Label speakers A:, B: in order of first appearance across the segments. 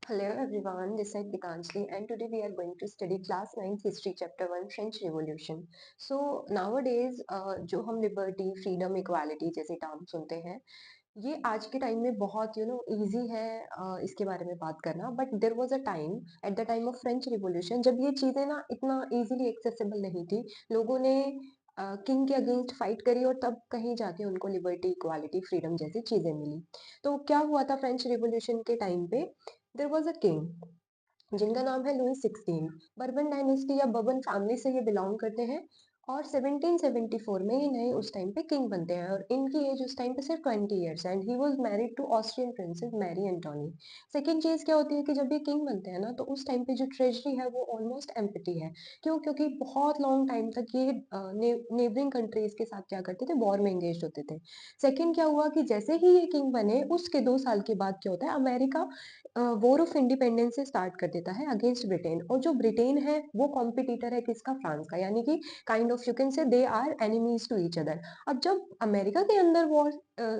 A: Hello everyone, this is Dikanjali and today we are going to study class 9th history chapter 1 French Revolution. So nowadays जो हम liberty, freedom, equality जैसे term सुनते हैं, ये आज के टाइम में बहुत इजी है इसके बारे में बात करना। But there was a time at the time of French revolution जब ये चीजें ना इतना इजीली एक्सेसिबल नहीं थी। लोगों ने किंग के अगेंस्ट फाइट करी और तब कहीं जाके उनको लिबर्टी, इक्वालिटी, फ्रीडम जैसी चीजें मिली। तो क्या हुआ था फ्रेंच रिवॉल्यूशन के टाइम पे? देयर वाज अ किंग जिनका नाम है लुई 16। बर्बन डायनेस्टी या बर्बन फैमिली से ये बिलोंग करते हैं और 1774 में ये नए उस टाइम पे किंग बनते हैं और इनकी एज उस टाइम पे सिर्फ 20 years and he was married to Austrian princess Marie Antoinette. Second चीज क्या होती है कि जब ये किंग बनते हैं ना तो उस टाइम पे जो ट्रेजरी है वो ऑलमोस्ट एम्प्टी है। क्यों? क्योंकि बहुत लॉन्ग टाइम तक ये नेबरिंग कंट्रीज के साथ क्या करते थे, वॉर में एंगेज होते थे। सेकंड क्या हुआ कि जैसे ही ये किंग बने उसके 2 साल के बाद क्या होता है, अमेरिका वॉर ऑफ इंडिपेंडेंस से स्टार्ट कर देता है अगेंस्ट ब्रिटेन। और जो ब्रिटेन है वो कॉम्पिटिटर है किसका? फ्रांस का। यानी कि kind of you can say they are enemies to each other. अब जब अमेरिका के अंदर वॉर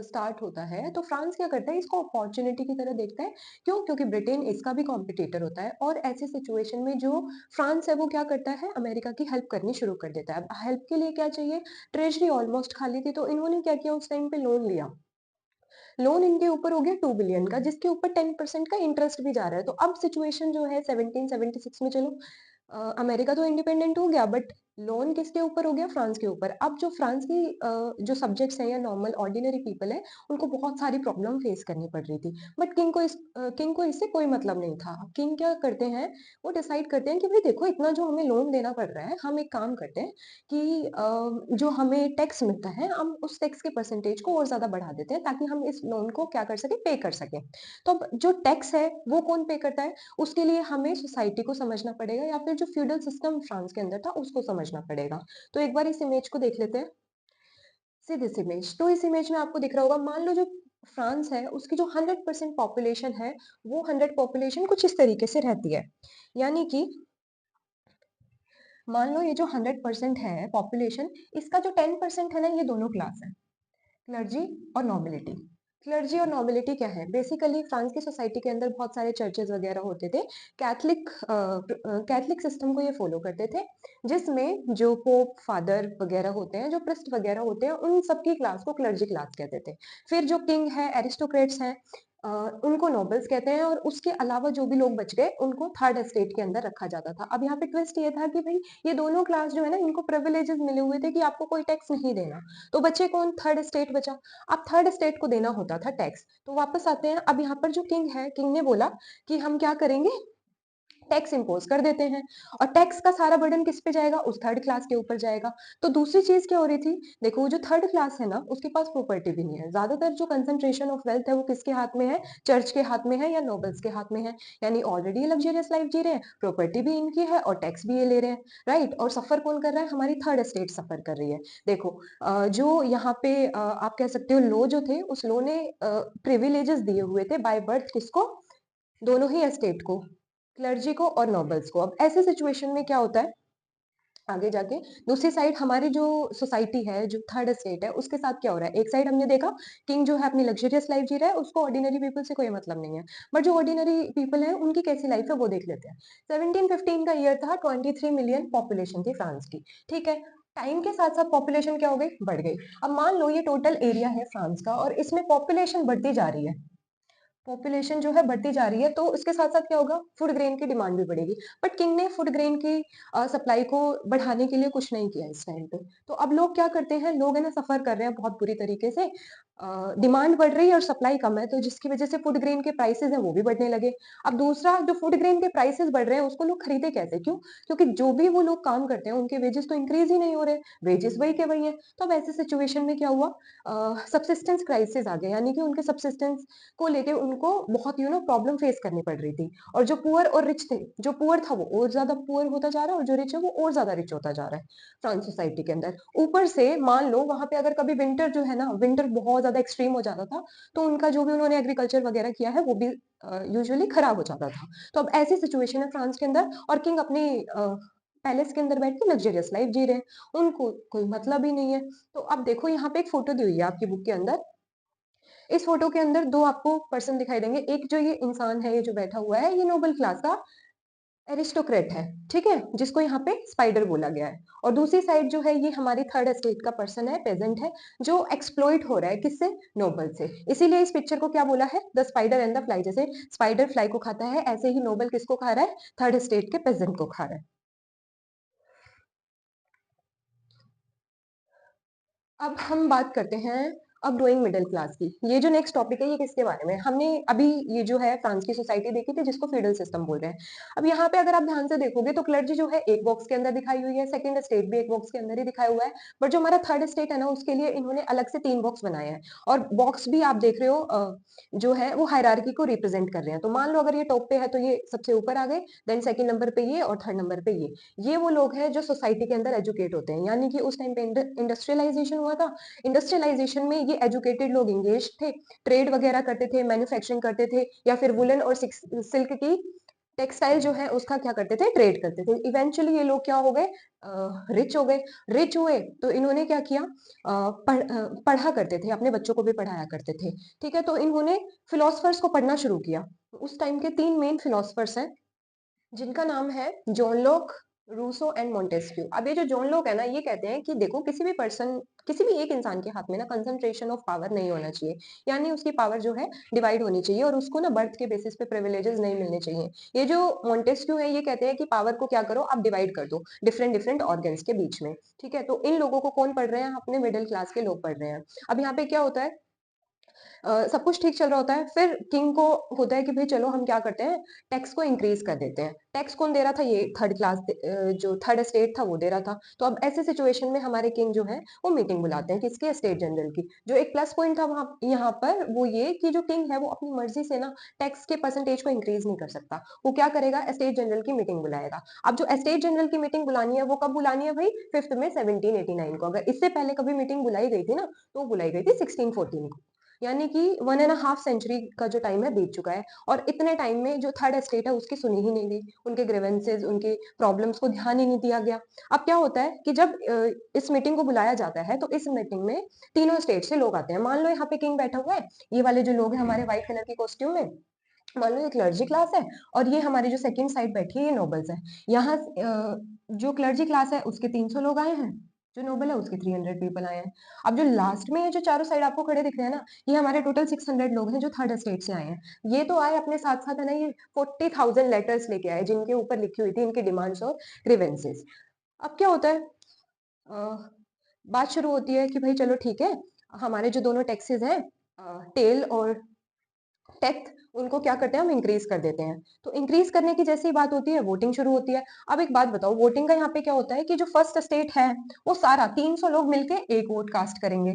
A: स्टार्ट होता है तो फ्रांस क्या करता है, इसको अपॉर्चुनिटी की तरह देखता है। क्यों? क्योंकि ब्रिटेन इसका भी कॉम्पिटिटर होता है और ऐसे सिचुएशन में जो फ्रांस है वो क्या करता है, अमेरिका की हेल्प करनी शुरू कर देता है। अब हेल्प के लिए क्या चाहिए? ट्रेजरी ऑलमोस्ट खाली थी तो इन्होंने क्या किया, उस टाइम पे लोन लिया। लोन इनके ऊपर हो गया 2 बिलियन का, जिसके ऊपर 10% का इंटरेस्ट भी जा रहा है। तो अब सिचुएशन जो है 1776 में, चलो अमेरिका तो इंडिपेंडेंट हो गया बट लोन किसके ऊपर हो गया? फ्रांस के ऊपर। अब जो फ्रांस की जो सब्जेक्ट्स हैं या नॉर्मल ऑर्डिनरी पीपल है उनको बहुत सारी प्रॉब्लम फेस करनी पड़ रही थी। बट किंग को इससे कोई मतलब नहीं था। किंग क्या करते हैं, वो डिसाइड करते हैं कि भाई देखो इतना जो हमें लोन देना पड़ रहा है, हम एक काम करते हैं कि जो हमें टैक्स मिलता है हम उस टैक्स के परसेंटेज को और ज्यादा बढ़ा देते हैं ताकि हम इस लोन को क्या कर सके, पे कर सके। तो अब जो टैक्स है वो कौन पे करता है? उसके लिए हमें सोसाइटी को समझना पड़ेगा या फिर जो फ्यूडल सिस्टम फ्रांस के अंदर था उसको समझना पड़ेगा। तो एक बार इस इमेज को देख लेते हैं। See this image. तो इस इमेज में आपको दिख रहा होगा, मान लो जो फ्रांस है उसकी जो 100% पॉपुलेशन है वो 100 पॉपुलेशन कुछ इस तरीके से रहती है। यानी कि मान लो ये जो 100% है पॉपुलेशन, इसका जो 10% है ना, ये दोनों क्लास है, क्लर्जी और नोबिलिटी। क्लर्जी और नोबिलिटी क्या है? बेसिकली फ्रांस की सोसाइटी के अंदर बहुत सारे चर्चेज वगैरह होते थे। कैथलिक सिस्टम को ये फॉलो करते थे, जिसमें जो पोप फादर वगैरह होते हैं, जो प्रिस्ट वगैरह होते हैं, उन सबकी क्लास को क्लर्जी क्लास कहते थे। फिर जो किंग है, एरिस्टोक्रेट्स हैं, उनको नोबल्स कहते हैं और उसके अलावा जो भी लोग बच गए उनको थर्ड एस्टेट के अंदर रखा जाता था। अब यहाँ पे ट्विस्ट ये था कि भाई ये दोनों क्लास जो है ना, इनको प्रिविलेजेस मिले हुए थे कि आपको कोई टैक्स नहीं देना। तो बचे कौन? थर्ड स्टेट बचा। अब थर्ड स्टेट को देना होता था टैक्स। तो वापस आते हैं, अब यहाँ पर जो किंग है, किंग ने बोला कि हम क्या करेंगे, टैक्स इंपोज कर देते हैं। और टैक्स का सारा बर्डन किस पे जाएगा? उस थर्ड क्लास के ऊपर जाएगा। तो दूसरी चीज क्या हो रही थी, देखो जो थर्ड क्लास है ना उसके पास प्रॉपर्टी भी नहीं है। ज्यादातर जो कंसंट्रेशन ऑफ वेल्थ है वो किसके हाथ में है? चर्च के हाथ में है या नोबल्स के हाथ में है। यानी ऑलरेडी लग्जरियस लाइफ जी रहे हैं, प्रॉपर्टी भी इनकी है और टैक्स भी ये ले रहे हैं। राइट? और सफर कौन कर रहा है? हमारी थर्ड स्टेट सफर कर रही है। देखो जो यहाँ पे आप कह सकते हो लो जो थे, उस लो ने प्रिविलेजेस दिए हुए थे बाय बर्थ, किसको? दोनों ही एस्टेट को, क्लर्जी को और नोबल्स को। अब ऐसे सिचुएशन में क्या होता है आगे जाके, दूसरी साइड हमारी जो सोसाइटी है, जो थर्ड स्टेट है, उसके साथ क्या हो रहा है? एक साइड हमने देखा किंग जो है अपनी लग्जरियस लाइफ जी रहा है, उसको ऑर्डिनरी पीपल से कोई मतलब नहीं है। बट जो ऑर्डिनरी पीपल है उनकी कैसी लाइफ है वो देख लेते हैं। 1715 का ईयर था, 23 मिलियन पॉपुलेशन थी फ्रांस की। ठीक है, टाइम के साथ साथ पॉपुलेशन क्या हो गई? बढ़ गई। अब मान लो ये टोटल एरिया है फ्रांस का और इसमें पॉपुलेशन बढ़ती जा रही है। पॉपुलेशन जो है बढ़ती जा रही है तो उसके साथ साथ क्या होगा? फूड ग्रेन की डिमांड भी बढ़ेगी। बट किंग ने फूड ग्रेन की सप्लाई को बढ़ाने के लिए कुछ नहीं किया इस टाइम पे। तो अब लोग क्या करते हैं, लोग है ना सफर कर रहे हैं बहुत बुरी तरीके से। डिमांड बढ़ रही है और सप्लाई कम है, तो जिसकी वजह से फूड ग्रेन के प्राइसेस हैं वो भी बढ़ने लगे। अब दूसरा, जो फूड ग्रेन के प्राइसेस बढ़ रहे हैं उसको लोग खरीदे कैसे? क्यों? क्योंकि जो भी वो लोग काम करते हैं उनके वेजेस तो इंक्रीज ही नहीं हो रहे, वेजेस वही के वही है। तो अब ऐसे सिचुएशन में क्या हुआ, सब्सिस्टेंस क्राइसिस आ गया। यानी कि उनके सब्सिस्टेंस को लेके उनको बहुत प्रॉब्लम फेस करनी पड़ रही थी। और जो पुअर और रिच थे, जो पुअर था वो और ज्यादा पुअर होता जा रहा है और जो रिच है वो और ज्यादा रिच होता जा रहा है फ्रांस सोसाइटी के अंदर। ऊपर से मान लो वहां पे अगर कभी विंटर जो है ना, विंटर बहुत ज्यादा एक्सट्रीम हो जाता था तो उनका जो भी उन्होंने एग्रीकल्चर वगैरह किया है वो भी यूजुअली खराब हो जाता था। तो अब ऐसी सिचुएशन है फ्रांस के अंदर और किंग अपनी पैलेस के अंदर बैठ के लग्जरियस लाइफ जी रहे हैं, उनको कोई मतलब ही नहीं है। तो अब देखो यहाँ पे एक फोटो दी हुई है आपकी बुक के अंदर। इस फोटो के अंदर 2 आपको पर्सन दिखाई देंगे। एक जो ये इंसान है, ये जो बैठा हुआ है, ये नोबल क्लास का एरिस्टोक्रेट है, ठीक है? जिसको यहाँ पे स्पाइडर बोला गया है। और दूसरी साइड जो है ये हमारी थर्ड एस्टेट का पर्सन है, पेजेंट है, जो एक्सप्लॉइट हो रहा है किससे? नोबल से। इसीलिए इस पिक्चर को क्या बोला है? The spider and the fly. जैसे स्पाइडर फ्लाई को खाता है, ऐसे ही नोबल किसको खा रहा है? थर्ड एस्टेट के पेजेंट को खा रहा है। अब हम बात करते हैं अब ग्रोइंग मिडिल क्लास की। ये जो नेक्स्ट टॉपिक है ये किसके बारे में? हमने अभी ये जो है फ्रांस की सोसाइटी देखी थी जिसको फ्यूडल सिस्टम बोल रहे हैं। अब यहाँ पे अगर आप ध्यान से देखोगे तो क्लर्जी जो है एक बॉक्स के अंदर दिखाई हुई है, सेकंड स्टेट भी एक बॉक्स के अंदर ही दिखाया हुआ है। बट जो हमारा थर्ड स्टेट है ना उसके लिए इन्होंने अलग से 3 बॉक्स बनाए हैं। और बॉक्स भी आप देख रहे हो जो है वो हायरार्की को रिप्रेजेंट कर रहे हैं। तो मान लो अगर ये टॉप पे है तो ये सबसे ऊपर आ गए, देन सेकंड नंबर पे ये और थर्ड नंबर पे ये वो लोग हैं जो सोसाइटी के अंदर एजुकेट होते हैं। यानी कि उस टाइम पे इंडस्ट्रियलाइजेशन हुआ था। इंडस्ट्रियलाइजेशन में ये एजुकेटेड लोग एंगेज थे, ट्रेड वगैरह करते थे, मैन्युफैक्चरिंग करते थे, या फिर वुलन और सिल्क की टेक्सटाइल जो है उसका क्या करते थे? ट्रेड करते थे। इवेंचुअली ये लोग क्या हो गए? रिच हो गए। रिच हुए तो इन्होंने क्या किया? पढ़ा करते थे, अपने बच्चों को भी पढ़ाया करते थे। ठीक है, तो इन्होंने फिलोसफर्स को पढ़ना शुरू किया। उस टाइम के 3 मेन फिलोसफर्स हैं जिनका नाम है John Locke, Rousseau and Montesquieu. अब ये जो जॉन लॉक है ना ये कहते हैं कि देखो किसी भी एक इंसान के हाथ में ना कंसंट्रेशन ऑफ पावर नहीं होना चाहिए। यानी उसकी पावर जो है डिवाइड होनी चाहिए और उसको ना बर्थ के बेसिस पे प्रिविलेजेस नहीं मिलने चाहिए। ये जो मोंटेस्क्यू है ये कहते हैं कि पावर को क्या करो, आप डिवाइड कर दो डिफरेंट डिफरेंट ऑर्गन्स के बीच में। ठीक है, तो इन लोगों को कौन पढ़ रहे हैं? अपने मिडिल क्लास के लोग पढ़ रहे हैं। अब यहाँ पे क्या होता है? सब कुछ ठीक चल रहा होता है, फिर किंग को होता है कि भाई चलो हम क्या करते हैं, टैक्स को इंक्रीज कर देते हैं। टैक्स कौन दे रहा था? ये थर्ड क्लास जो थर्ड स्टेट था वो दे रहा था। तो अब ऐसे सिचुएशन में हमारे किंग जो है वो मीटिंग बुलाते हैं किसके? स्टेट जनरल की। जो एक प्लस पॉइंट था वहां यहाँ पर वो ये कि जो किंग है वो अपनी मर्जी से ना टैक्स के परसेंटेज को इंक्रीज नहीं कर सकता। वो क्या करेगा? स्टेट जनरल की मीटिंग बुलाएगा। अब जो स्टेट जनरल की मीटिंग बुलानी है वो कब बुलानी है भाई? 5 में 1789 को। अगर इससे पहले कभी मीटिंग बुलाई गई थी ना तो वो बुलाई गई थी 1614 को। यानी कि 1.5 सेंचुरी का जो टाइम है बीत चुका है। और इतने टाइम में जो थर्ड एस्टेट है उसकी सुनी ही नहीं गई, उनके ग्रीवेंसेस, उनके प्रॉब्लम्स को ध्यान ही नहीं दिया गया। अब क्या होता है कि जब इस मीटिंग को बुलाया जाता है तो इस मीटिंग में तीनों स्टेट से लोग आते हैं। मान लो यहाँ पे किंग बैठा हुआ है, ये वाले जो लोग हैं हमारे व्हाइट कलर की कॉस्ट्यूम में, मान लो ये क्लर्जी क्लास है, और ये हमारी जो सेकंड साइड बैठी है ये नोबल्स है। यहाँ जो क्लर्जी क्लास है उसके 300 लोग आए हैं, जो नोबल है उसके 300 पीपल आए हैं। अब जो लास्ट में ये जो चारों साइड आपको खड़े दिख रहे हैं ना, ये हमारे टोटल 600 लोग हैं जो थर्ड स्टेट से आए हैं। ये तो आए अपने साथ साथ है ना, ये 40,000 लेटर्स लेके आए जिनके ऊपर लिखी हुई थी इनकी डिमांड्स और ग्रीवेंसेस। अब क्या होता है? अ, बात शुरू होती है कि भाई चलो ठीक है, हमारे जो दोनों टैक्सेस हैं, टेल और टेथ, उनको क्या करते हैं हम इंक्रीज कर देते हैं। तो इंक्रीज करने की जैसी बात होती है वोटिंग शुरू होती है। अब एक बात बताओ, वोटिंग का यहाँ पे क्या होता है कि जो फर्स्ट स्टेट है वो सारा 300 लोग मिलके एक वोट कास्ट करेंगे।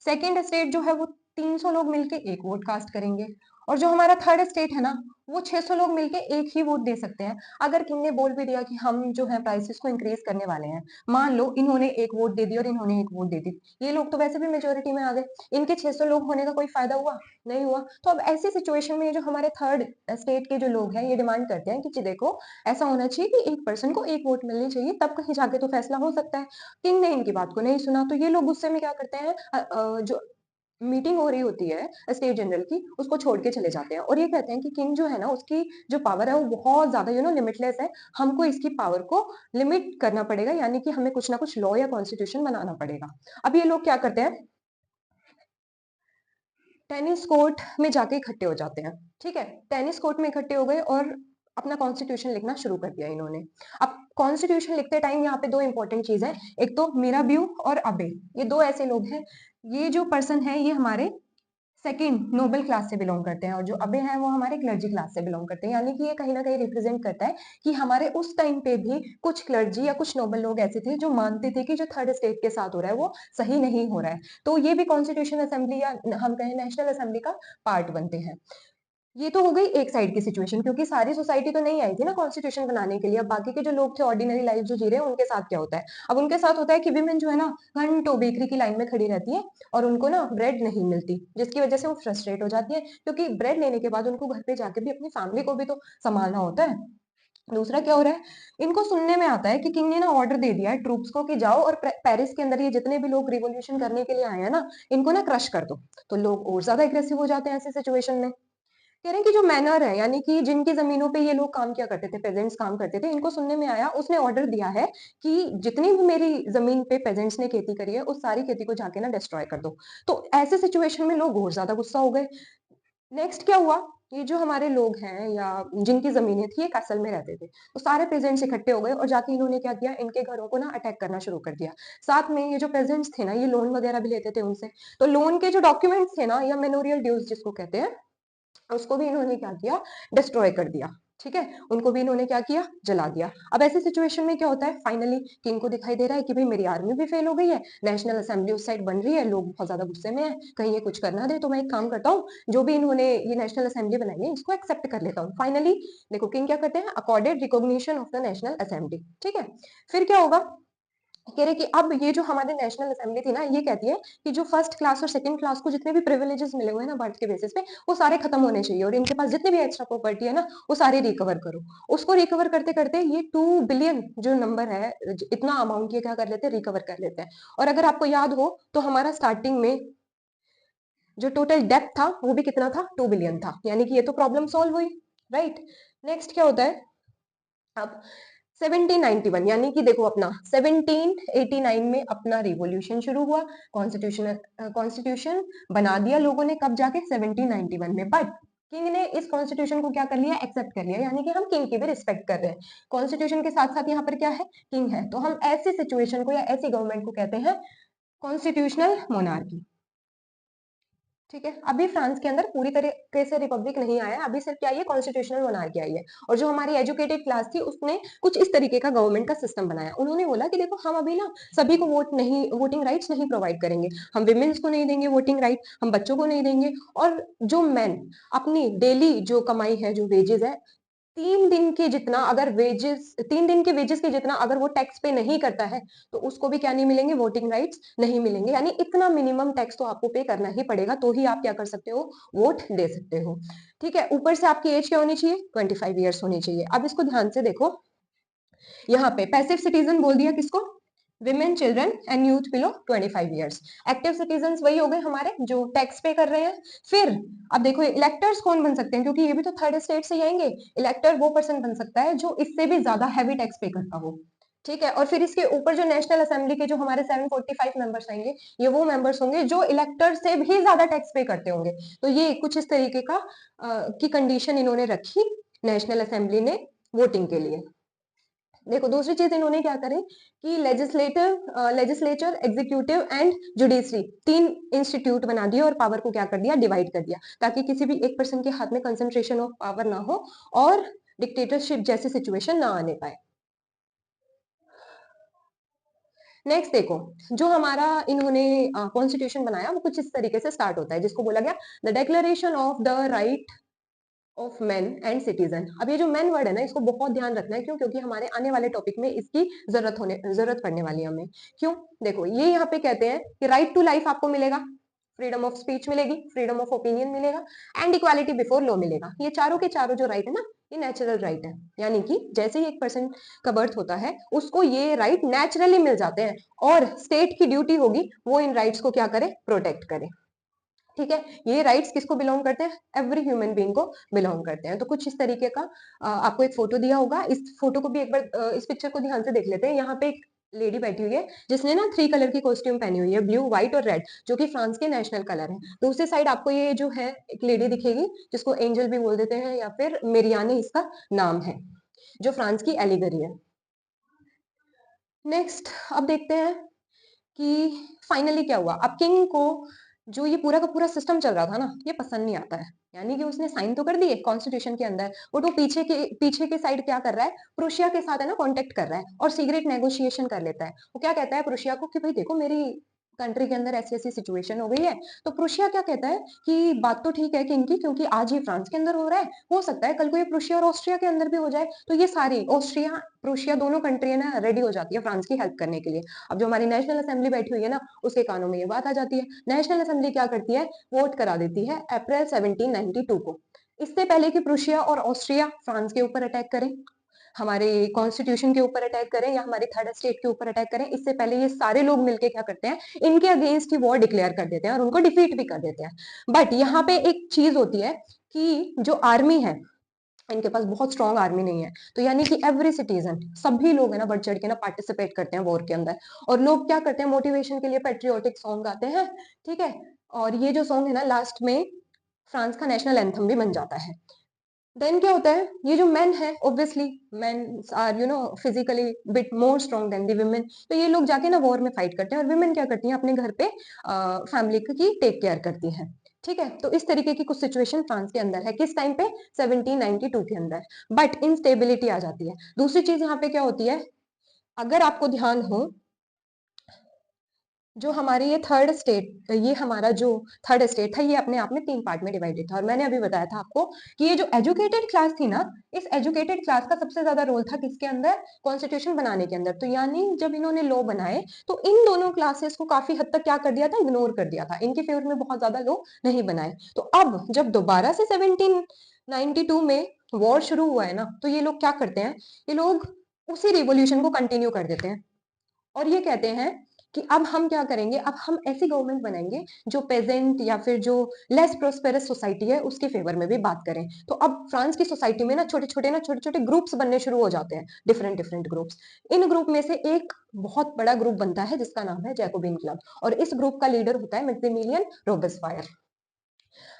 A: सेकंड स्टेट जो है वो 300 लोग मिलके एक वोट कास्ट करेंगे। और जो हमारा थर्ड स्टेट है ना वो 600 लोग मिलके एक ही वोट दे सकते हैं। अगर किंग ने बोल भी दिया कि हम जो है प्राइसेस को इंक्रीज करने वाले हैं, मान लो इन्होंने एक वोट दे दी और इन्होंने एक वोट दे दी, ये लोग तो वैसे भी मेजोरिटी में आ गए, इनके 600 लोग होने का कोई फायदा हुआ? नहीं हुआ। तो अब ऐसी सिचुएशन में जो हमारे थर्ड स्टेट के जो लोग हैं ये डिमांड करते हैं कि जी देखो, ऐसा होना चाहिए कि एक पर्सन को एक वोट मिलनी चाहिए, तब कहीं जाके तो फैसला हो सकता है। किंग ने इनकी बात को नहीं सुना तो ये लोग गुस्से में क्या करते हैं, जो मीटिंग हो रही होती है स्टेट जनरल की उसको छोड़ के चले जाते हैं और ये कहते हैं कि किंग जो है ना उसकी जो पावर है वो बहुत ज्यादा लिमिटलेस है, हमको इसकी पावर को लिमिट करना पड़ेगा, यानी कि हमें कुछ ना कुछ लॉ या कॉन्स्टिट्यूशन बनाना पड़ेगा। अब ये लोग क्या करते हैं, टेनिस कोर्ट में जाके इकट्ठे हो जाते हैं। ठीक है, टेनिस कोर्ट में इकट्ठे हो गए और अपना कॉन्स्टिट्यूशन लिखना शुरू कर दिया इन्होंने। अब कॉन्स्टिट्यूशन लिखते टाइम यहाँ पे दो इंपॉर्टेंट चीज है, एक तो मिराब्यू और अबे, ये दो ऐसे लोग हैं। ये जो पर्सन है ये हमारे सेकंड नोबल क्लास से बिलोंग करते हैं और जो अबे हैं वो हमारे क्लर्जी क्लास से बिलोंग करते हैं। यानी कि ये कहीं ना कहीं रिप्रेजेंट करता है कि हमारे उस टाइम पे भी कुछ क्लर्जी या कुछ नोबल लोग ऐसे थे जो मानते थे कि जो थर्ड स्टेट के साथ हो रहा है वो सही नहीं हो रहा है। तो ये भी कॉन्स्टिट्यूशन असेंबली या हम कहें नेशनल असेंबली का पार्ट बनते हैं। ये तो हो गई एक साइड की सिचुएशन, क्योंकि सारी सोसाइटी तो नहीं आई थी ना कॉन्स्टिट्यूशन बनाने के लिए। अब बाकी के जो लोग थे ऑर्डिनरी लाइफ जो जी रहे हैं उनके साथ क्या होता है? अब उनके साथ होता है कि विमेन जो है ना घंटों बेकरी की लाइन में खड़ी रहती है और उनको ना ब्रेड नहीं मिलती, जिसकी वजह से वो फ्रस्ट्रेट हो जाती है, क्योंकि ब्रेड लेने के बाद उनको घर पे जाके भी अपनी फैमिली को भी तो संभालना होता है। दूसरा क्या हो रहा है, इनको सुनने में आता है कि किंग ने ना ऑर्डर दे दिया है ट्रूप्स को कि जाओ और पेरिस के अंदर ये जितने भी लोग रिवॉल्यूशन करने के लिए आए हैं ना, इनको ना क्रश कर दो। तो लोग और ज्यादा एग्रेसिव हो जाते हैं ऐसी सिचुएशन में। कह रहे हैं कि जो मैनर है, यानी कि जिनकी जमीनों पे ये लोग काम किया करते थे, पेजेंट्स काम करते थे, इनको सुनने में आया, उसने ऑर्डर दिया है कि जितनी भी मेरी जमीन पे पेजेंट्स ने खेती करी है, उस सारी खेती को जाके ना डिस्ट्रॉय कर दो। तो ऐसे सिचुएशन में लोग और ज्यादा गुस्सा हो गए। नेक्स्ट क्या हुआ, ये जो हमारे लोग हैं या जिनकी जमीनें थी, ये कैसल में रहते थे, तो सारे पेजेंट्स इकट्ठे हो गए और जाके इन्होंने क्या किया, इनके घरों को ना अटैक करना शुरू कर दिया। साथ में ये जो पेजेंट्स थे ना, ये लोन वगैरह भी लेते थे उनसे, तो लोन के जो डॉक्यूमेंट्स थे ना, या मेमोरियल ड्यूज जिसको कहते हैं, उसको भी इन्होंने क्या किया, डिस्ट्रॉय कर दिया। ठीक है, उनको भी इन्होंने क्या किया, जला दिया। अब ऐसी सिचुएशन में क्या होता है, फाइनली किंग को दिखाई दे रहा है कि भाई मेरी आर्मी भी फेल हो गई है, नेशनल असेंबली उस साइड बन रही है, लोग बहुत ज्यादा गुस्से में है, कहीं ये कुछ करना दे, तो मैं एक काम करता हूँ, जो भी इन्होंने ये नेशनल असेंबली बनाई है, इसको एक्सेप्ट कर लेता हूँ। फाइनली देखो किंग क्या करते हैं, accorded recognition of the national assembly. ठीक है, फिर क्या होगा, कह रहे कि अब ये जो हमारी नेशनल असेंबली थी ना, ये कहती है कि जो फर्स्ट क्लास और सेकंड क्लास को जितने भी प्रिविलेजेस मिले हुए हैं ना बर्थ के बेसिस पे, वो सारे खत्म होने चाहिए, और इनके पास जितने भी एक्स्ट्रा प्रॉपर्टी है ना, वो सारे रिकवर करो। उसको रिकवर करते करते ये 2 बिलियन जो नंबर है, इतना अमाउंट ये क्या कर लेते हैं, रिकवर कर लेते हैं। और अगर आपको याद हो तो हमारा स्टार्टिंग में जो टोटल डेप्थ था वो भी कितना था, 2 बिलियन था, यानी कि ये तो प्रॉब्लम सॉल्व हुई। राइट, नेक्स्ट क्या होता है, अब 1791, यानी कि देखो अपना 1789 में अपना रिवॉल्यूशन शुरू हुआ, कॉन्स्टिट्यूशन कॉन्स्टिट्यूशन बना दिया लोगों ने, कब जाके 1791 में। बट किंग ने इस कॉन्स्टिट्यूशन को क्या कर लिया, एक्सेप्ट कर लिया, यानी कि हम किंग की भी रिस्पेक्ट कर रहे हैं। कॉन्स्टिट्यूशन के साथ साथ यहाँ पर क्या है, किंग है, तो हम ऐसी सिचुएशन को या ऐसी गवर्नमेंट को कहते हैं कॉन्स्टिट्यूशनल मोनार्की। ठीक है, अभी फ्रांस के अंदर पूरी तरीके से रिपब्लिक नहीं आया, अभी सिर्फ क्या आई है, कॉन्स्टिट्यूशनल मोनार्की आई है। और जो हमारी एजुकेटेड क्लास थी, उसने कुछ इस तरीके का गवर्नमेंट का सिस्टम बनाया। उन्होंने बोला कि देखो हम अभी ना सभी को वोटिंग राइट्स नहीं प्रोवाइड करेंगे, हम विमेन्स को नहीं देंगे वोटिंग राइट, हम बच्चों को नहीं देंगे, और जो मैन अपनी डेली जो कमाई है, जो वेजेस है, 3 दिन के जितना अगर वेजेस, 3 दिन के वेजेस के जितना अगर वो टैक्स पे नहीं करता है, तो उसको भी क्या नहीं मिलेंगे, वोटिंग राइट्स नहीं मिलेंगे। यानी इतना मिनिमम टैक्स तो आपको पे करना ही पड़ेगा, तो ही आप क्या कर सकते हो, वोट दे सकते हो। ठीक है, ऊपर से आपकी एज क्या होनी चाहिए, 25 ईयर्स होनी चाहिए। अब इसको ध्यान से देखो, यहाँ पे पैसिव सिटीजन बोल दिया किसको, women, children and youth below 25 years. Active citizen वही हो गए हमारे जो टैक्स पे कर रहे हैं। फिर अब देखो इलेक्टर्स कौन बन सकते हैं, क्योंकि ये भी तो थर्ड स्टेट से ही आएंगे। इलेक्टर वो पर्सन बन सकता है जो इससे भी ज्यादा हैवी टैक्स पे करता हो। ठीक है, और फिर इसके ऊपर जो नेशनल असेंबली के जो हमारे 745 मेंबर्स आएंगे, ये वो मेंबर्स होंगे जो इलेक्टर से भी ज्यादा टैक्स पे करते होंगे। तो ये कुछ इस तरीके का की कंडीशन इन्होंने रखी नेशनल असेंबली ने वोटिंग के लिए। देखो दूसरी चीज इन्होंने क्या करी कि legislature, executive and judiciary, 3 institute बना दिया और पावर को क्या कर दिया, डिवाइड कर दिया, ताकि किसी भी एक पर्सन के हाथ में कंसंट्रेशन ऑफ पावर ना हो और डिक्टेटरशिप जैसी सिचुएशन ना आने पाए। नेक्स्ट देखो, जो हमारा इन्होंने कॉन्स्टिट्यूशन बनाया वो कुछ इस तरीके से स्टार्ट होता है, जिसको बोला गया the declaration of the right of man and citizen. अब ये जो मैन वर्ड है ना, इसको बहुत ध्यान रखना है, क्यों, क्योंकि हमारे आने वाले टॉपिक में इसकी जरूरत पड़ने वाली है हमें। क्यों, देखो ये यहाँ पे कहते हैं कि राइट टू लाइफ आपको मिलेगा, फ्रीडम ऑफ स्पीच मिलेगी, फ्रीडम ऑफ ओपिनियन मिलेगा, एंड इक्वालिटी बिफोर लॉ मिलेगा। ये चारों के चारों जो राइट है ना, ये नेचुरल राइट है, यानी कि जैसे ही एक पर्सन का बर्थ होता है, उसको ये राइट नेचुरली मिल जाते हैं, और स्टेट की ड्यूटी होगी वो इन राइट्स को क्या करे, प्रोटेक्ट करे। ठीक है, ये राइट्स किसको बिलोंग करते हैं, एवरी ह्यूमन बीइंग को बिलोंग करते हैं। तो कुछ इस तरीके का आपको एक फोटो दिया होगा, इस फोटो को भी एक बार इस पिक्चर को ध्यान से देख लेते हैं। यहाँ पे एक लेडी बैठी हुई है जिसने ना 3 कलर की कॉस्ट्यूम पहनी हुई है, ब्लू, व्हाइट और रेड, जो कि फ्रांस के नेशनल कलर है। दूसरी साइड आपको ये जो है एक लेडी दिखेगी, जिसको एंजल भी बोल देते हैं, या फिर मेरियाने इसका नाम है, जो फ्रांस की एलिगरी है। नेक्स्ट अब देखते हैं कि फाइनली क्या हुआ। अब किंग को जो ये पूरा का पूरा सिस्टम चल रहा था ना, ये पसंद नहीं आता है। यानी कि उसने साइन तो कर दिए कॉन्स्टिट्यूशन के अंदर, बट वो पीछे के साइड क्या कर रहा है, प्रुशिया के साथ है ना कांटेक्ट कर रहा है और सीक्रेट नेगोशिएशन कर लेता है। वो क्या कहता है प्रुशिया को कि भाई देखो मेरी कंट्री के अंदर ऐसी ऐसी सिचुएशन हो गई है। तो प्रुशिया क्या कहता है कि बात तो ठीक है कि इनकी, क्योंकि आज ये फ्रांस के अंदर हो रहा है, हो सकता है कल को ये प्रुशिया और ऑस्ट्रिया के अंदर भी हो जाए, तो ये सारी ऑस्ट्रिया प्रुशिया दोनों कंट्री है ना रेडी हो जाती है फ्रांस की हेल्प करने के लिए। अब जो हमारी नेशनल असेंबली बैठी हुई है ना, उसके कानों में ये बात आ जाती है। नेशनल असेंबली क्या करती है, वोट करा देती है अप्रैल 1792 को, इससे पहले कि प्रुशिया और ऑस्ट्रिया फ्रांस के ऊपर अटैक करें। हमारे कॉन्स्टिट्यूशन के ऊपर अटैक करें या हमारे थर्ड स्टेट के ऊपर अटैक करें, इससे पहले ये सारे लोग मिलके क्या करते हैं, इनके अगेंस्ट ही वॉर डिक्लेयर कर देते हैं और उनको डिफीट भी कर देते हैं। बट यहाँ पे एक चीज होती है कि जो आर्मी है, इनके पास बहुत स्ट्रॉन्ग आर्मी नहीं है, तो यानी कि एवरी सिटीजन, सभी लोग है ना बढ़ चढ़ के ना पार्टिसिपेट करते हैं वॉर के अंदर। और लोग क्या करते हैं, मोटिवेशन के लिए पेट्रियोटिक सॉन्ग गाते हैं, ठीक है। और ये जो सॉन्ग है ना लास्ट में फ्रांस का नेशनल एंथम भी बन जाता है। देन क्या होता है, ये जो मेन है, obviously men are physically bit more strong than the women, तो ये लोग जाके ना वॉर में फाइट करते हैं, और विमेन क्या करती हैं, अपने घर पे फैमिली की टेक केयर करती हैं। ठीक है, तो इस तरीके की कुछ सिचुएशन फ्रांस के अंदर है, किस टाइम पे, 1792 के अंदर। बट इंस्टेबिलिटी आ जाती है। दूसरी चीज यहाँ पे क्या होती है, अगर आपको ध्यान हो, जो हमारी ये थर्ड स्टेट, ये हमारा जो थर्ड स्टेट था, ये अपने आप में 3 पार्ट में डिवाइडेड था। और मैंने अभी बताया था आपको कि ये जो एजुकेटेड क्लास थी ना, इस एजुकेटेड क्लास का सबसे ज्यादा रोल था किसके अंदर, कॉन्स्टिट्यूशन बनाने के अंदर। तो यानी जब इन्होंने लॉ बनाए तो इन दोनों क्लासेस को काफी हद तक क्या कर दिया था, इग्नोर कर दिया था, इनके फेवर में बहुत ज्यादा लॉ नहीं बनाए। तो अब जब दोबारा से 1792 में वॉर शुरू हुआ है ना, तो ये लोग क्या करते हैं, ये लोग उसी रिवोल्यूशन को कंटिन्यू कर देते हैं, और ये कहते हैं कि अब हम क्या करेंगे, अब हम ऐसी गवर्नमेंट बनाएंगे जो पेजेंट या फिर जो लेस प्रोस्पेरस सोसाइटी है उसके फेवर में भी बात करें। तो अब फ्रांस की सोसाइटी में ना छोटे छोटे ग्रुप्स बनने शुरू हो जाते हैं, डिफरेंट डिफरेंट ग्रुप्स। इन ग्रुप में से एक बहुत बड़ा ग्रुप बनता है जिसका नाम है जैकोबिन क्लब, और इस ग्रुप का लीडर होता है मैक्सिमिलियन रोबेस्पायर।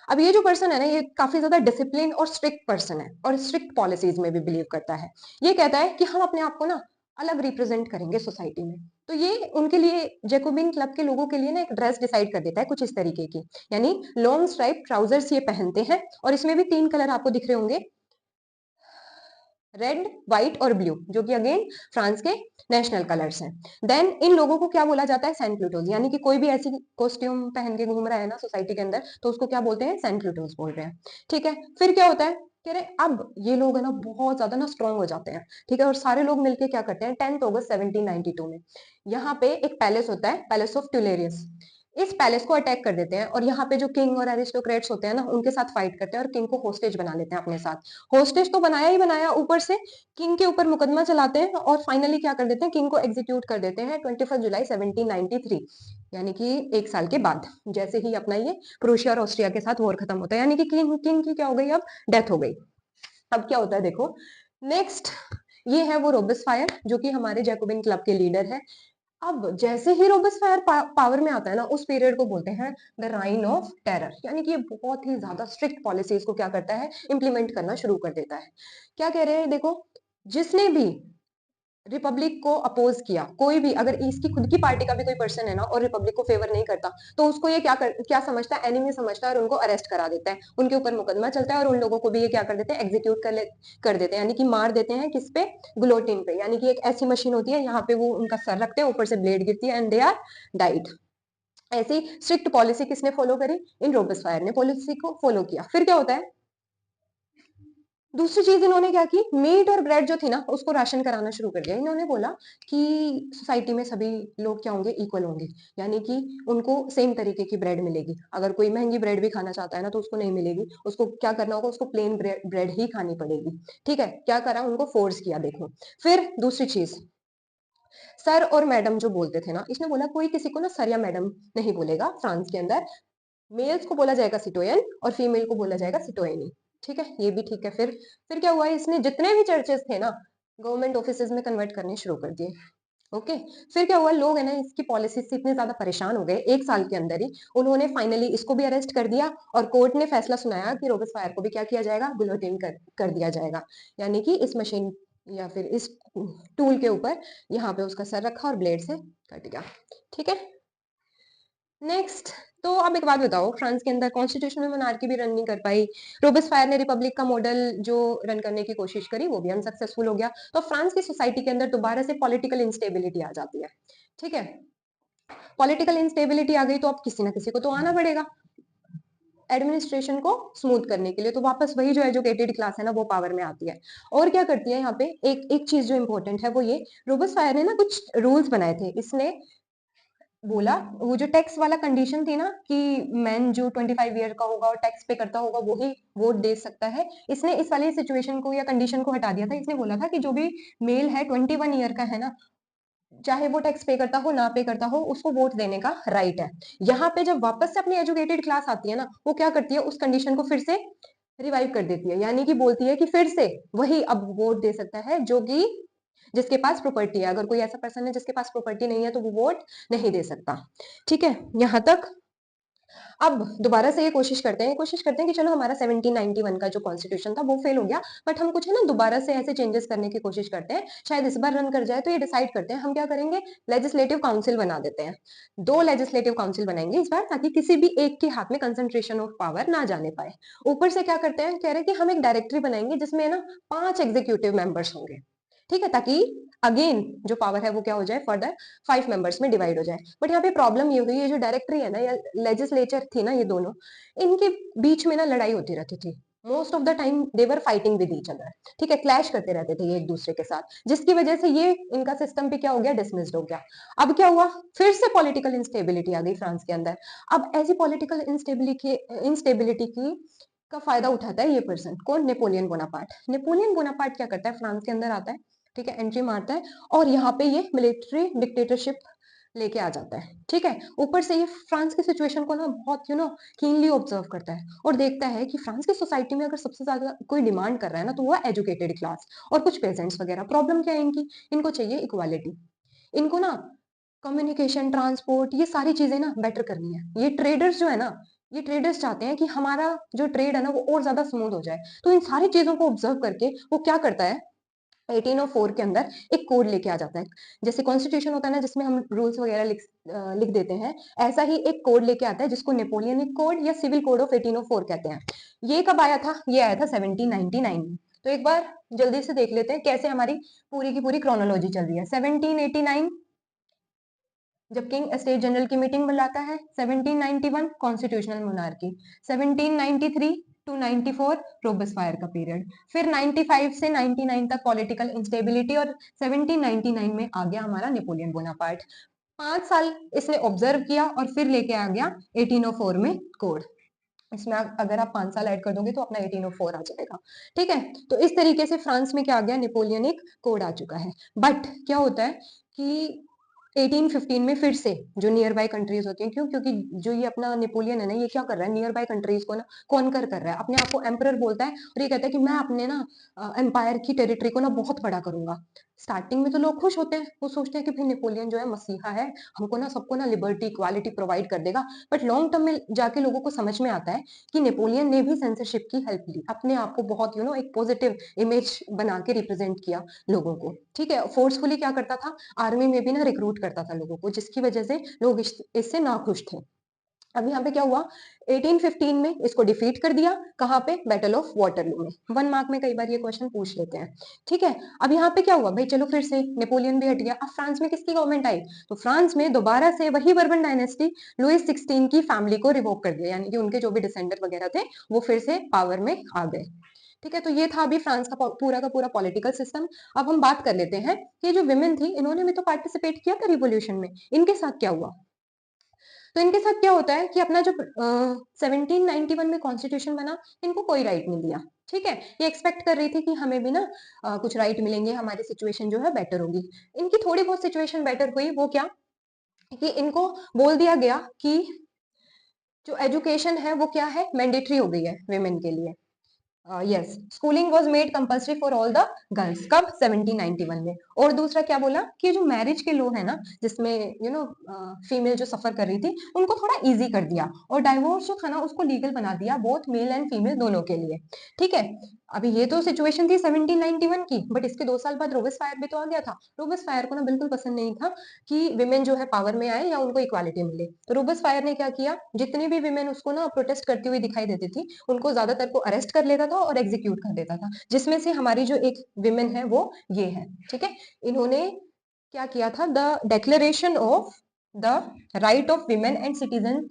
A: अब ये जो पर्सन है ना, ये काफी ज्यादा डिसिप्लिन और स्ट्रिक्ट पर्सन है, और स्ट्रिक्ट पॉलिसीज में भी बिलीव करता है। ये कहता है कि हम अपने आप को ना अलग रिप्रेजेंट करेंगे सोसाइटी में। तो ये उनके लिए, जैकोबिन क्लब के लोगों के लिए ना एक ड्रेस डिसाइड कर देता है कुछ इस तरीके की, यानी लॉन्ग स्ट्राइप ट्राउजर्स ये पहनते हैं, और इसमें भी 3 कलर आपको दिख रहे होंगे, रेड, व्हाइट और ब्लू, जो कि अगेन फ्रांस के नेशनल कलर्स हैं। देन इन लोगों को क्या बोला जाता है, सैंट प्लूटोज, यानी कि कोई भी ऐसी कॉस्ट्यूम पहन के घूम रहा है ना सोसाइटी के अंदर, तो उसको क्या बोलते हैं, सैंट प्लूटोज बोल रहे हैं। ठीक है, फिर क्या होता है, कह रहे अब ये लोग है ना बहुत ज्यादा ना स्ट्रॉन्ग हो जाते हैं। ठीक है, और सारे लोग मिलके क्या करते हैं, 10 अगस्त 1792 में यहाँ पे एक पैलेस होता है, पैलेस ऑफ ट्यूलेरियस, इस पैलेस को अटैक कर देते हैं, और यहाँ पे जो किंग और एरिस्टोक्रेट्स होते हैं ना, उनके साथ फाइट करते हैं और किंग को होस्टेज बना लेते हैं अपने साथ। होस्टेज तो बनाया ही बनाया, ऊपर से किंग के ऊपर मुकदमा चलाते हैं, और फाइनली क्या कर देते हैं, किंग को एग्जीक्यूट कर देते हैं 21 जुलाई 1793, यानी कि 1 साल के बाद, जैसे ही अपना ये क्रोशिया और ऑस्ट्रिया के साथ वॉर खत्म होता है, यानी कि किंग की क्या हो गई, अब डेथ हो गई। अब क्या होता है देखो, नेक्स्ट ये है वो रोबेस्पायर, जो कि हमारे जैकोबिन क्लब के लीडर है। अब जैसे ही रोबेस्पायर पावर में आता है ना, उस पीरियड को बोलते हैं द राइन ऑफ टेरर, यानी कि ये बहुत ही ज्यादा स्ट्रिक्ट पॉलिसीज को क्या करता है, इंप्लीमेंट करना शुरू कर देता है। क्या कह रहे हैं देखो, जिसने भी रिपब्लिक को अपोज किया, कोई भी अगर इसकी खुद की पार्टी का भी कोई पर्सन है ना और रिपब्लिक को फेवर नहीं करता, तो उसको ये क्या समझता है, एनिमी समझता है, और उनको अरेस्ट करा देता है, उनके ऊपर मुकदमा चलता है, और उन लोगों को भी ये क्या कर देते हैं, एग्जीक्यूट कर देते हैं, यानी कि मार देते हैं, किस पे, गुलोटिन पे, यानी कि एक ऐसी मशीन होती है, यहाँ पे वो उनका सर रखते हैं, ऊपर से ब्लेड गिरती है, एंड दे आर डाइड। ऐसी स्ट्रिक्ट पॉलिसी किसने फॉलो करी, इन रोबेस्पायर ने पॉलिसी को फॉलो किया। फिर क्या होता है, दूसरी चीज इन्होंने क्या की, मीट और ब्रेड जो थी ना उसको राशन कराना शुरू कर दिया। इन्होंने बोला कि सोसाइटी में सभी लोग क्या होंगे, इक्वल होंगे, यानी कि उनको सेम तरीके की ब्रेड मिलेगी। अगर कोई महंगी ब्रेड भी खाना चाहता है ना, तो उसको नहीं मिलेगी, उसको क्या करना होगा, उसको प्लेन ब्रेड ही खानी पड़ेगी। ठीक है, क्या करा, उनको फोर्स किया, देखो। फिर दूसरी चीज, सर और मैडम जो बोलते थे ना, इसने बोला कोई किसी को ना सर या मैडम नहीं बोलेगा फ्रांस के अंदर, मेल्स को बोला जाएगा सिटोयन और फीमेल को बोला जाएगा सिटोयनी। ठीक है, ये भी ठीक है। फिर क्या हुआ, इसने जितने भी चर्चेस थे ना गवर्नमेंट ऑफिसेज में कन्वर्ट करने शुरू कर दिए। ओके, फिर क्या हुआ, लोग है ना इसकी पॉलिसी से इतने ज्यादा परेशान हो गए, 1 साल के अंदर ही उन्होंने फाइनली इसको भी अरेस्ट कर दिया, और कोर्ट ने फैसला सुनाया कि रोबेस्पायर को भी क्या किया जाएगा, गुलोटिन कर दिया जाएगा, यानी कि इस मशीन या फिर इस टूल के ऊपर यहाँ पे उसका सर रखा और ब्लेड से कट गया। ठीक है, नेक्स्ट, तो अब एक बात बताओ, फ्रांस के अंदर कॉन्स्टिट्यूशन में मोनार्की भी रन नहीं कर पाई, रोबेस्पायर ने रिपब्लिक का मॉडल जो रन करने की कोशिश करी वो भी अनसक्सेसफुल हो गया, तो फ्रांस की सोसाइटी के अंदर दोबारा से पॉलिटिकल इंस्टेबिलिटी आ जाती है। ठीक है, पॉलिटिकल इंस्टेबिलिटी आ गई तो अब किसी ना किसी को तो आना पड़ेगा एडमिनिस्ट्रेशन को स्मूथ करने के लिए, तो वापस वही जो एजुकेटेड क्लास है ना वो पावर में आती है। और क्या करती है यहाँ पे, एक एक चीज जो इंपॉर्टेंट है वो ये, रोबेस्पायर ने ना कुछ रूल्स बनाए थे, इसने बोला वो जो टैक्स वाला कंडीशन थी ना कि मैन जो 25 ईयर का होगा और टैक्स पे करता होगा वो ही वोट दे सकता है, इसने इस वाली सिचुएशन को या कंडीशन को हटा दिया था। इसने बोला था कि जो भी मेल है 21 ईयर का है ना, चाहे वो टैक्स पे करता हो ना पे करता हो, उसको वोट देने का राइट है। यहाँ पे जब वापस से अपनी एजुकेटेड क्लास आती है ना, वो क्या करती है, उस कंडीशन को फिर से रिवाइव कर देती है, यानी कि बोलती है कि फिर से वही अब वोट दे सकता है जो कि जिसके पास प्रॉपर्टी है। अगर कोई ऐसा पर्सन है जिसके पास प्रॉपर्टी नहीं है तो वो वोट नहीं दे सकता। ठीक है, यहाँ तक। अब दोबारा से ये कोशिश करते हैं कि चलो हमारा 1791 का जो कॉन्स्टिट्यूशन था वो फेल हो गया, बट हम कुछ है ना दोबारा से ऐसे चेंजेस करने की कोशिश करते हैं, शायद इस बार रन कर जाए। तो ये डिसाइड करते हैं हम क्या करेंगे, लेजिस्लेटिव काउंसिल बना देते हैं। 2 लेजिस्लेटिव काउंसिल बनाएंगे इस बार, ताकि किसी भी एक के हाथ में कंसंट्रेशन ऑफ पावर ना जाने पाए। ऊपर से क्या करते हैं, कह रहे हैं कि हम एक डायरेक्टरी बनाएंगे जिसमें ना 5 एग्जीक्यूटिव मेंबर्स होंगे। ठीक है, ताकि अगेन जो पावर है वो क्या हो जाए, फर्दर 5 मेंबर्स में डिवाइड हो जाए। बट यहाँ पे प्रॉब्लम ये हुई, ये जो डायरेक्टरी है ना या लेजिस्लेचर थी ना, ये दोनों, इनके बीच में ना लड़ाई होती रहती थी। Most of the time they were fighting with each other. ठीक है, क्लैश करते रहते थे ये एक दूसरे के साथ, जिसकी वजह से ये इनका सिस्टम भी क्या हो गया, डिसमिस्ड हो गया। अब क्या हुआ, फिर से पॉलिटिकल इंस्टेबिलिटी आ गई फ्रांस के अंदर। अब ऐसी पॉलिटिकल इंस्टेबिलिटी की का फायदा उठाता है ये पर्सन, कौन, नेपोलियन बोनापार्ट। नेपोलियन बोनापार्ट क्या करता है, फ्रांस के अंदर आता है, ठीक है, एंट्री मारता है, और यहाँ पे ये मिलिट्री डिक्टेटरशिप लेके आ जाता है। ठीक है, ऊपर से ये फ्रांस की सिचुएशन को ना बहुत कीनली ऑब्जर्व करता है, और देखता है कि फ्रांस की सोसाइटी में अगर सबसे ज्यादा कोई डिमांड कर रहा है ना, तो वो है एजुकेटेड क्लास और कुछ पेजेंट्स वगैरह। प्रॉब्लम क्या है इनकी, इनको चाहिए इक्वालिटी। इनको ना कम्युनिकेशन, ट्रांसपोर्ट, ये सारी चीजें ना बेटर करनी है। ये ट्रेडर्स जो है ना, ये ट्रेडर्स चाहते हैं कि हमारा जो ट्रेड है ना वो और ज्यादा स्मूथ हो जाए। तो इन सारी चीजों को ऑब्जर्व करके वो क्या करता है, 1804 के अंदर एक कोड लेके आ जाता है। जैसे कॉन्स्टिट्यूशन होता है ना जिसमें हम रूल्स वगैरह लिख देते हैं, ऐसा ही एक कोड लेके आता है जिसको नेपोलियनिक कोड या सिविल कोड ऑफ 1804 कहते हैं। ये कब आया था, ये आया था 1799 में। तो एक बार जल्दी से देख लेते हैं कैसे हमारी पूरी की पूरी क्रोनोलॉजी चल रही है। 1789 जब किंग स्टेट जनरल की मीटिंग बुलाता है, 1791 कॉन्स्टिट्यूशनल मोनार्की, 1793 टू 94 रोबेस्पायर का पीरियड, फिर 95 से 99 तक पॉलिटिकल इंस्टेबिलिटी, और 1799 में आ गया हमारा नेपोलियन बोनापार्ट। 5 साल इसने ऑब्जर्व किया और फिर लेके आ गया 1804 में कोड। इसमें अगर आप 5 साल ऐड कर दोगे तो अपना 1804 आ जाएगा। ठीक है, तो इस तरीके से फ्रांस में क्या आ गया, नेपोलियनिक कोड आ चुका है। बट क्या होता है कि 1815 में फिर से जो नियर बाय कंट्रीज होती हैं, क्यों, क्योंकि जो ये अपना नेपोलियन है ना, ये क्या कर रहा है, नियर बाय कंट्रीज को ना कॉन्कर कर रहा है, अपने आप को एम्परर बोलता है, और ये कहता है कि मैं अपने ना एम्पायर की टेरिटरी को ना बहुत बड़ा करूंगा। स्टार्टिंग में तो लोग खुश होते हैं, वो सोचते हैं कि भाई नेपोलियन जो है मसीहा है, हमको ना सबको ना लिबर्टी इक्वालिटी प्रोवाइड कर देगा। बट लॉन्ग टर्म में जाके लोगों को समझ में आता है कि नेपोलियन ने भी सेंसरशिप की हेल्प ली, अपने आप को बहुत एक पॉजिटिव इमेज बना के रिप्रेजेंट किया लोगों को। ठीक है, फोर्सफुली क्या करता था, आर्मी में भी ना रिक्रूट करता था लोगों को, जिसकी वजह से लोग इससे नाखुश थे। अब यहाँ पे क्या हुआ, 1815 में इसको डिफीट कर दिया, कहाँ पे, बैटल ऑफ वाटरलू में। 1 मार्क में कई बार ये क्वेश्चन पूछ लेते हैं। ठीक है, अब यहाँ पे क्या हुआ भाई, चलो फिर से नेपोलियन भी हट गया। अब फ्रांस में किसकी गवर्नमेंट आई, तो फ्रांस में दोबारा से वही बर्बन डायनेस्टी, लुइस 16 की फैमिली को रिवोक कर दिया, यानी कि उनके जो भी डिसेंडेंट वगैरह थे वो फिर से पावर में आ गए। ठीक है, तो ये था अभी फ्रांस का पूरा पॉलिटिकल सिस्टम। अब हम बात कर लेते हैं कि जो विमेन थी, इन्होंने भी तो पार्टिसिपेट किया था रिवोल्यूशन में, इनके साथ क्या हुआ। तो इनके साथ क्या होता है कि अपना जो 1791 में कॉन्स्टिट्यूशन बना, इनको कोई राइट नहीं दिया। ठीक है, ये एक्सपेक्ट कर रही थी कि हमें भी ना कुछ राइट मिलेंगे, हमारी सिचुएशन जो है बेटर होगी। इनकी थोड़ी बहुत सिचुएशन बेटर हुई, वो क्या, कि इनको बोल दिया गया कि जो एजुकेशन है वो क्या है, मैंडेटरी हो गई है वेमेन के लिए। Yes, schooling was made compulsory for all the girls, कब, 1791 में। और दूसरा क्या बोला कि जो मैरिज के लॉ है ना, जिसमें फीमेल जो सफर कर रही थी उनको थोड़ा इजी कर दिया, और डाइवोर्स जो था ना उसको लीगल बना दिया, बोथ मेल एंड फीमेल दोनों के लिए। ठीक है, अभी ये तो सिचुएशन थी 1791 की, बट इसके 2 साल बाद रोबेस्पायर भी तो आ गया था। रोबेस्पायर को ना बिल्कुल पसंद नहीं था कि विमेन जो है पावर में आए या उनको इक्वालिटी मिले। तो रोबेस्पायर ने क्या किया, जितनी भी विमेन उसको ना प्रोटेस्ट करती हुई दिखाई देती थी, उनको ज्यादातर को अरेस्ट कर लेता था और एग्जीक्यूट कर देता था, जिसमें से हमारी जो एक विमेन है वो ये है। ठीक है, इन्होंने क्या किया था, the declaration of the right of women and citizen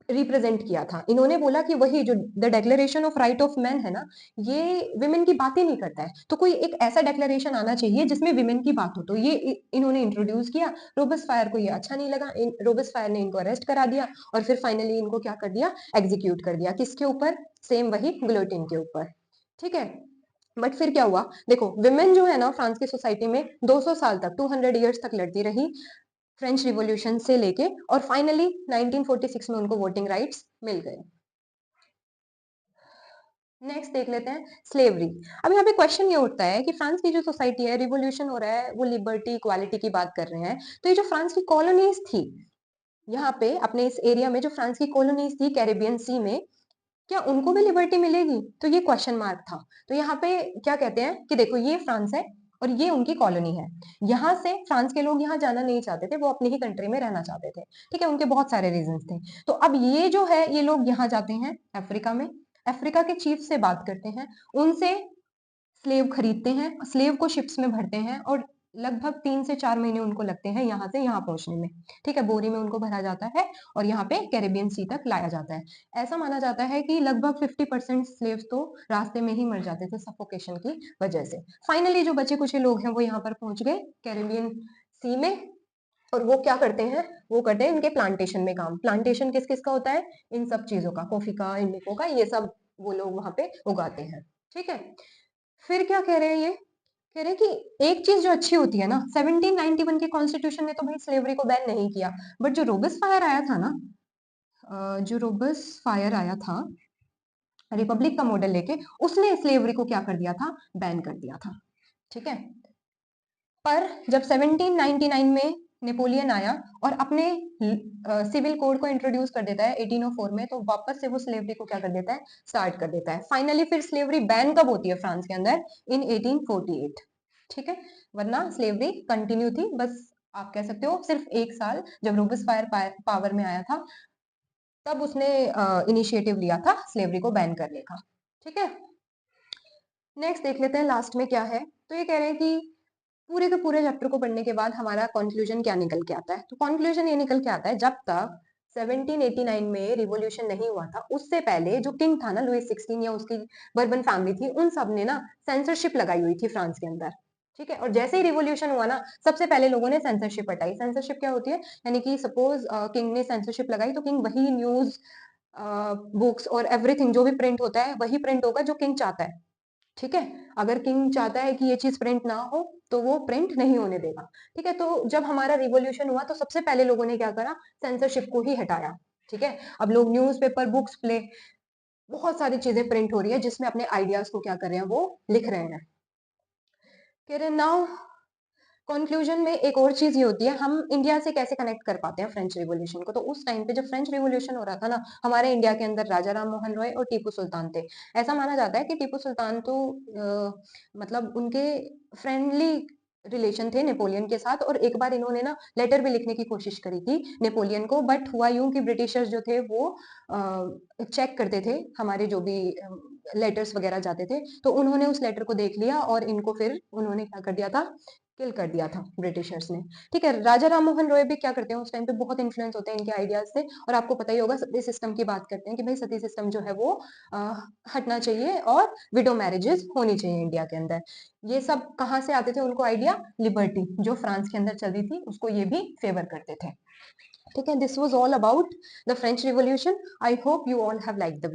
A: represent किया था। इन्होंने बोला कि वही जो the declaration of right of man है ना, ये विमेन की बात ही नहीं करता है, तो कोई एक ऐसा डिक्लेरेशन आना चाहिए जिसमें विमेन की बात हो। तो ये इन्होंने इंट्रोड्यूस किया। रोबेस्पायर को ये अच्छा नहीं लगा, रोबेस्पायर ने इनको अरेस्ट करा दिया और फिर फाइनली इनको क्या कर दिया, एग्जीक्यूट कर दिया। किसके ऊपर? सेम वही गिलोटिन के ऊपर। ठीक है, बट फिर क्या हुआ देखो, विमेन जो है ना फ्रांस की सोसाइटी में 200 साल तक, 200 इयर्स तक लड़ती रही फ्रेंच रिवॉल्यूशन से लेके, और फाइनली 1946 में उनको वोटिंग राइट्स मिल गए। नेक्स्ट देख लेते हैं स्लेवरी। अब यहाँ पे क्वेश्चन ये उठता है कि फ्रांस की जो सोसाइटी है, रिवॉल्यूशन हो रहा है, वो लिबर्टी इक्वालिटी की बात कर रहे हैं, तो ये जो फ्रांस की कॉलोनीज थी, यहाँ पे अपने इस एरिया में जो फ्रांस की कॉलोनीज थी कैरेबियन सी में, क्या उनको भी लिबर्टी मिलेगी? तो ये क्वेश्चन मार्क था। तो यहाँ पे क्या कहते हैं कि देखो ये फ्रांस है और ये उनकी कॉलोनी है। यहाँ से फ्रांस के लोग यहाँ जाना नहीं चाहते थे, वो अपनी ही कंट्री में रहना चाहते थे। ठीक है, उनके बहुत सारे रीजंस थे। तो अब ये जो है, ये लोग यहाँ जाते हैं अफ्रीका में, अफ्रीका के चीफ से बात करते हैं, उनसे स्लेव खरीदते हैं, स्लेव को शिप्स में भरते हैं और लगभग 3 से 4 महीने उनको लगते हैं यहाँ से यहाँ पहुंचने में। ठीक है, बोरी में उनको भरा जाता है और यहाँ पे कैरेबियन सी तक लाया जाता है। ऐसा माना जाता है कि लगभग 50% स्लेव्स तो रास्ते में ही मर जाते थे सफोकेशन की वजह से। फाइनली जो बचे कुछ लोग हैं वो यहाँ पर पहुंच गए कैरेबियन सी में, और वो क्या करते हैं, वो करते हैं इनके प्लांटेशन में काम। प्लांटेशन किस किस का होता है? इन सब चीजों का, कॉफी का, इंडिको का, ये सब वो लोग वहां पे उगाते हैं। ठीक है, फिर क्या कह रहे हैं ये, कह रहे हैं कि एक चीज जो अच्छी होती है ना, 1791 के कॉन्स्टिट्यूशन ने तो भाई स्लेवरी को बैन नहीं किया, बट जो रोबेस्पायर आया था ना, जो रोबेस्पायर आया था रिपब्लिक का मॉडल लेके, उसने स्लेवरी को क्या कर दिया था, बैन कर दिया था। ठीक है, पर जब 1799 में नेपोलियन आया और अपने सिविल कोड को इंट्रोड्यूस कर देता है 1804 में, तो वापस से वो स्लेवरी को क्या कर देता है, स्टार्ट कर देता है। फाइनली फिर स्लेवरी बैन कब होती है फ्रांस के अंदर? इन 1848। ठीक है, वरना स्लेवरी कंटिन्यू थी, बस आप कह सकते हो सिर्फ 1 साल, जब रोबेस्पायर पावर में आया था तब उसने इनिशिएटिव लिया था स्लेवरी को बैन करने का। ठीक है, नेक्स्ट देख लेते हैं लास्ट में क्या है। तो ये कह रहे हैं कि पूरे के पूरे चैप्टर को पढ़ने के बाद हमारा कंक्लूजन क्या निकल के आता है? तो कंक्लूजन ये निकल के आता है, जब तक 1789 में रिवॉल्यूशन नहीं हुआ था, उससे पहले जो किंग था ना लुइस 16 या उसकी बर्बन फैमिली थी, उन सब ने ना सेंसरशिप लगाई हुई थी फ्रांस के अंदर। ठीक है, और जैसे ही रिवॉल्यूशन हुआ ना, सबसे पहले लोगों ने सेंसरशिप हटाई। सेंसरशिप क्या होती है? यानी कि सपोज किंग ने सेंसरशिप लगाई तो किंग वही न्यूज, बुक्स और एवरीथिंग जो भी प्रिंट होता है वही प्रिंट होगा जो किंग चाहता है। ठीक है, अगर किंग चाहता है कि ये चीज प्रिंट ना हो तो वो प्रिंट नहीं होने देगा। ठीक है, तो जब हमारा रिवॉल्यूशन हुआ तो सबसे पहले लोगों ने क्या करा, सेंसरशिप को ही हटाया। ठीक है, अब लोग न्यूज़पेपर, बुक्स, प्ले, बहुत सारी चीजें प्रिंट हो रही है जिसमें अपने आइडियाज को क्या कर रहे हैं, वो लिख रहे हैं। कह रहे नाउ कंक्लूजन में एक और चीज ये होती है, हम इंडिया से कैसे कनेक्ट कर पाते हैं फ्रेंच रिवॉल्यूशन को? तो उस टाइम पे जब फ्रेंच रिवॉल्यूशन हो रहा था ना, हमारे इंडिया के अंदर राजा राम मोहन रॉय और टीपू सुल्तान थे। ऐसा माना जाता है कि टीपू सुल्तान तो मतलब उनके फ्रेंडली रिलेशन थे नेपोलियन के साथ, और एक बार इन्होंने ना लेटर भी लिखने की कोशिश करी थी नेपोलियन को, बट हुआ यूं कि ब्रिटिशर्स जो थे वो चेक करते थे हमारे जो भी लेटर्स वगैरह जाते थे, तो उन्होंने उस लेटर को देख लिया और इनको फिर उन्होंने क्या कर दिया था, किल कर दिया था ब्रिटिशर्स ने। ठीक है, राजा राम मोहन रॉय भी क्या करते हैं उस टाइम पे, बहुत इन्फ्लुएंस होते हैं इनके आइडियाज से, और आपको पता ही होगा सती सिस्टम की बात करते हैं कि भाई सती सिस्टम जो है वो हटना चाहिए और विडो मैरिजेस होनी चाहिए इंडिया के अंदर। ये सब कहाँ से आते थे उनको आइडिया? लिबर्टी जो फ्रांस के अंदर चल रही थी उसको ये भी फेवर करते थे। ठीक है, this was all about the French revolution. I hope you all have like the